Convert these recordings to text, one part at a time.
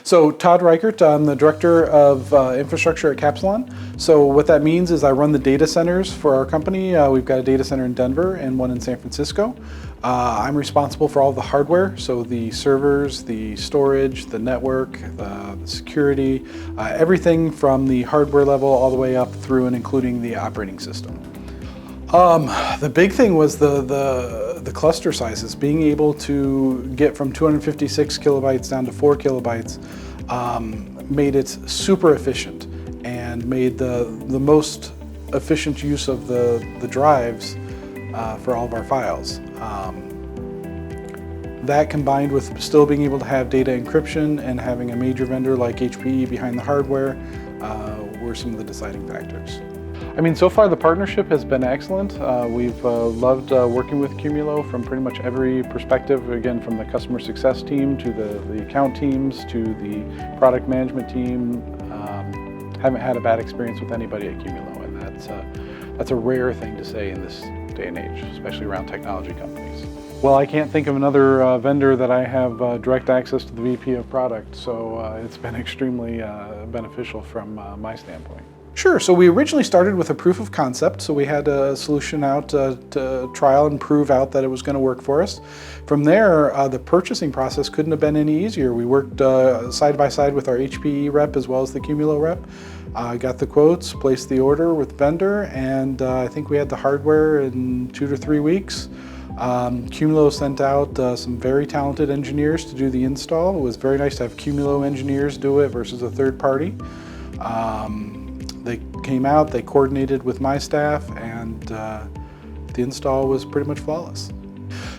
So Todd Reichert, I'm the Director of Infrastructure at Capsilon. So what that means is I run the data centers for our company. We've got a data center in Denver and one in San Francisco. I'm responsible for all the hardware, so the servers, the storage, the network, the security, everything from the hardware level all the way up through and including the operating system. The big thing was the cluster sizes. Being able to get from 256 kilobytes down to 4 kilobytes made it super efficient and made the most efficient use of the drives for all of our files. That combined with still being able to have data encryption and having a major vendor like HPE behind the hardware were some of the deciding factors. I mean, so far the partnership has been excellent. We've loved working with Qumulo from pretty much every perspective, again, from the customer success team to the account teams to the product management team. Haven't had a bad experience with anybody at Qumulo, and that's a rare thing to say in this day and age, especially around technology companies. Well, I can't think of another vendor that I have direct access to the VP of product, so it's been extremely beneficial from my standpoint. Sure, so we originally started with a proof of concept, so we had a solution out to trial and prove out that it was going to work for us. From there, the purchasing process couldn't have been any easier. We worked side by side with our HPE rep as well as the Qumulo rep. Got the quotes, placed the order with vendor, and I think we had the hardware in 2 to 3 weeks. Qumulo sent out some very talented engineers to do the install. It was very nice to have Qumulo engineers do it versus a third party. They came out, they coordinated with my staff, and the install was pretty much flawless.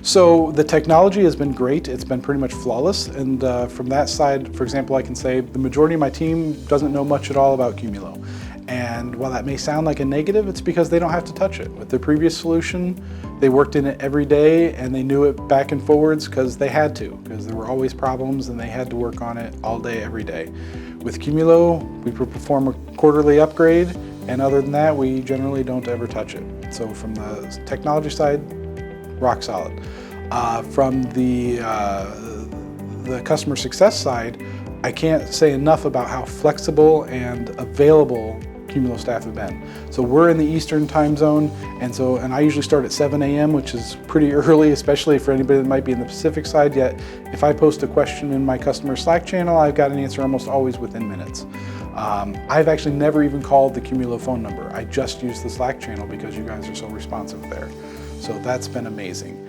So the technology has been great. It's been pretty much flawless, and from that side, for example, I can say the majority of my team doesn't know much at all about Qumulo. And while that may sound like a negative, it's because they don't have to touch it. With the previous solution, they worked in it every day and they knew it back and forwards because they had to, because there were always problems and they had to work on it all day, every day. With Qumulo, we perform a quarterly upgrade, and other than that, we generally don't ever touch it. So from the technology side, rock solid. From the customer success side, I can't say enough about how flexible and available Qumulo staff have been. So we're in the Eastern time zone, and I usually start at 7 a.m., which is pretty early, especially for anybody that might be in the Pacific side, yet if I post a question in my customer Slack channel, I've got an answer almost always within minutes. I've actually never even called the Qumulo phone number. I just use the Slack channel because you guys are so responsive there. So that's been amazing.